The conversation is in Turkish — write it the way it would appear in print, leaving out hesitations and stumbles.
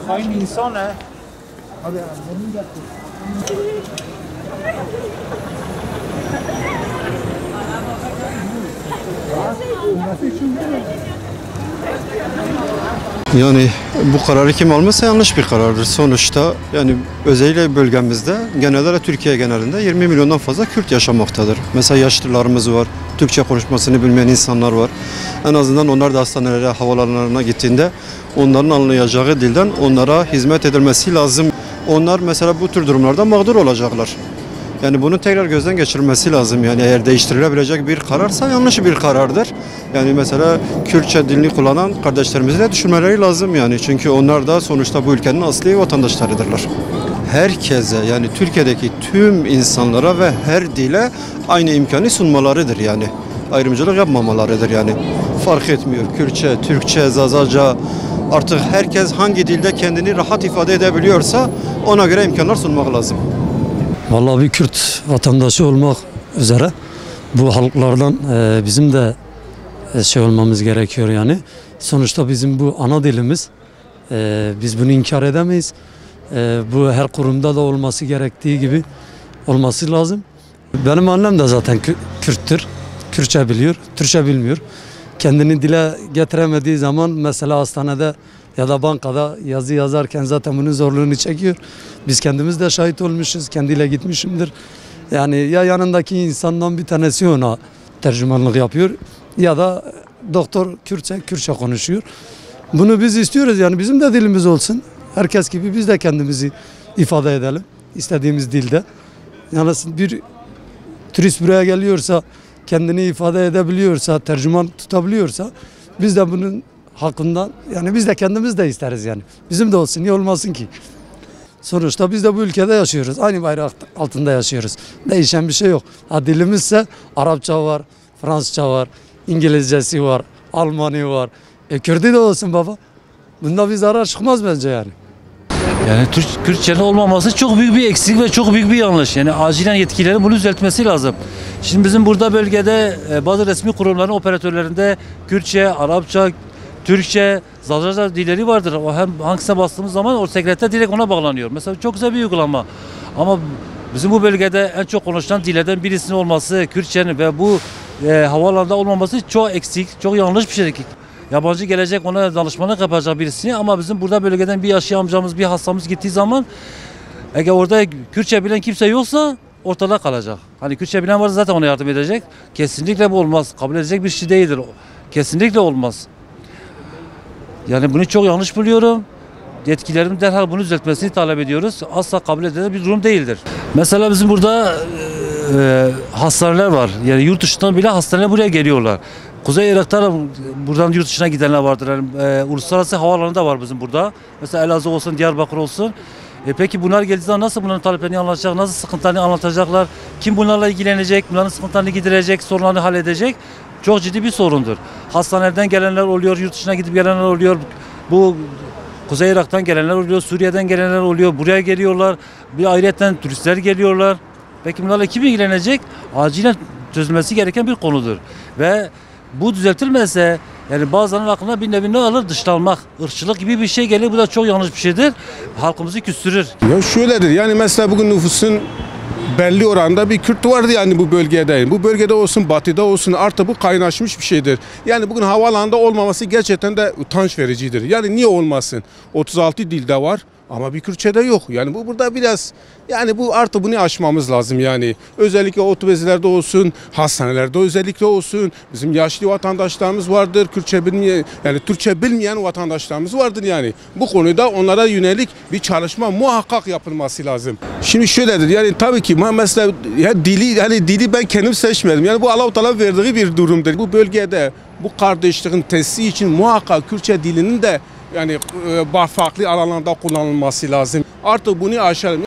Hain insan है। Yani bu kararı kim almışsa yanlış bir karardır. Sonuçta yani özellikle bölgemizde genelde Türkiye genelinde 20 milyondan fazla Kürt yaşamaktadır. Mesela yaşlılarımız var, Türkçe konuşmasını bilmeyen insanlar var. En azından onlar da hastanelere, havalanlarına gittiğinde onların anlayacağı dilden onlara hizmet edilmesi lazım. Onlar mesela bu tür durumlarda mağdur olacaklar. Yani bunun tekrar gözden geçirilmesi lazım. Yani eğer değiştirilebilecek bir kararsa yanlış bir karardır. Yani mesela Kürtçe dilini kullanan kardeşlerimizi de düşünmeleri lazım yani. Çünkü onlar da sonuçta bu ülkenin asli vatandaşlarıdırlar. Herkese yani Türkiye'deki tüm insanlara ve her dile aynı imkanı sunmalarıdır yani. Ayrımcılık yapmamalarıdır yani. Fark etmiyor. Kürtçe, Türkçe, Zazaca artık herkes hangi dilde kendini rahat ifade edebiliyorsa ona göre imkanlar sunmak lazım. Vallahi bir Kürt vatandaşı olmak üzere bu halklardan bizim de şey olmamız gerekiyor yani. Sonuçta bizim bu ana dilimiz, biz bunu inkar edemeyiz. Bu her kurumda da olması gerektiği gibi olması lazım. Benim annem de zaten Kürttür, Kürtçe biliyor, Türkçe bilmiyor. Kendini dile getiremediği zaman mesela hastanede ya da bankada yazı yazarken zaten bunun zorluğunu çekiyor. Biz kendimiz de şahit olmuşuz, kendiyle gitmişimdir. Yani ya yanındaki insandan bir tanesi ona tercümanlık yapıyor ya da doktor Kürtçe konuşuyor. Bunu biz istiyoruz yani bizim de dilimiz olsun. Herkes gibi biz de kendimizi ifade edelim istediğimiz dilde. Yani bir turist buraya geliyorsa, kendini ifade edebiliyorsa, tercüman tutabiliyorsa biz de bunun hakkından yani biz de kendimiz de isteriz yani. Bizim de olsun, niye olmasın ki? Sonuçta biz de bu ülkede yaşıyoruz. Aynı bayrak altında yaşıyoruz. Değişen bir şey yok. Ha, dilimizse Arapça var, Fransızca var, İngilizcesi var, Almanı var. Kürtü de olsun baba. Bunda bir zarar çıkmaz bence yani. Yani Kürtçenin olmaması çok büyük bir eksik ve çok büyük bir yanlış. Yani acilen yetkililerin bunu düzeltmesi lazım. Şimdi bizim burada bölgede bazı resmi kurumların operatörlerinde Kürtçe, Arapça, Türkçe, Zazaca dilleri vardır. O hem hangisine bastığımız zaman o sekreter direkt ona bağlanıyor. Mesela çok güzel bir uygulama. Ama bizim bu bölgede en çok konuşulan dillerden birisinin olması, Kürtçenin ve bu havaalanında olmaması çok eksik, çok yanlış bir şey. Yabancı gelecek ona danışmanlık yapacak birisini ama bizim burada bölgeden bir yaşlı amcamız, bir hastamız gittiği zaman eğer orada Kürtçe bilen kimse yoksa ortada kalacak. Hani Kürtçe bilen varsa zaten ona yardım edecek. Kesinlikle bu olmaz. Kabul edecek bir şey değildir. Kesinlikle olmaz. Yani bunu çok yanlış buluyorum. Yetkililerin derhal bunu düzeltmesini talep ediyoruz. Asla kabul edilen bir durum değildir. Mesela bizim burada hastaneler var. Yani yurt dışından bile hastaneler buraya geliyorlar. Kuzey Irak'ta buradan yurt dışına gidenler vardır. Yani, uluslararası havaalanı da var bizim burada. Mesela Elazığ olsun, Diyarbakır olsun. Peki bunlar geldiği zaman nasıl bunların taleplerini anlatacak, nasıl sıkıntılarını anlatacaklar? Kim bunlarla ilgilenecek, bunların sıkıntılarını giderecek, sorunlarını halledecek? Çok ciddi bir sorundur. Hastaneden gelenler oluyor, yurt dışına gidip gelenler oluyor. Bu Kuzey Irak'tan gelenler oluyor, Suriye'den gelenler oluyor, buraya geliyorlar. Bir ayrıca turistler geliyorlar. Peki bunlarla kim ilgilenecek? Acilen çözülmesi gereken bir konudur. Ve bu düzeltilmezse yani bazılarının aklına bir nevi ne alır? Dışlanmak, ırkçılık gibi bir şey gelir. Bu da çok yanlış bir şeydir. Halkımızı küstürür. Ya şöyledir yani mesela bugün nüfusun belli oranda bir Kürt vardı yani bu bölgede. Bu bölgede olsun, batıda olsun artık bu kaynaşmış bir şeydir. Yani bugün havaalanında olmaması gerçekten de utanç vericidir. Yani niye olmasın? 36 dilde var ama bir Kürtçe'de yok. Yani bu burada biraz yani bu artık bunu aşmamız lazım yani. Özellikle otobüslerde olsun, hastanelerde özellikle olsun. Bizim yaşlı vatandaşlarımız vardır. Kürtçe bilmeyen yani Türkçe bilmeyen vatandaşlarımız vardır yani. Bu konuda onlara yönelik bir çalışma muhakkak yapılması lazım. Şimdi şöyledir yani tabii ki mesela ya dili ben kendim seçmedim. Yani bu Allah-u Teala verdiği bir durumdur. Bu bölgede bu kardeşliğin tesisi için muhakkak Kürtçe dilinin de yani farklı alanlarda kullanılması lazım. Artık bunu aşalım.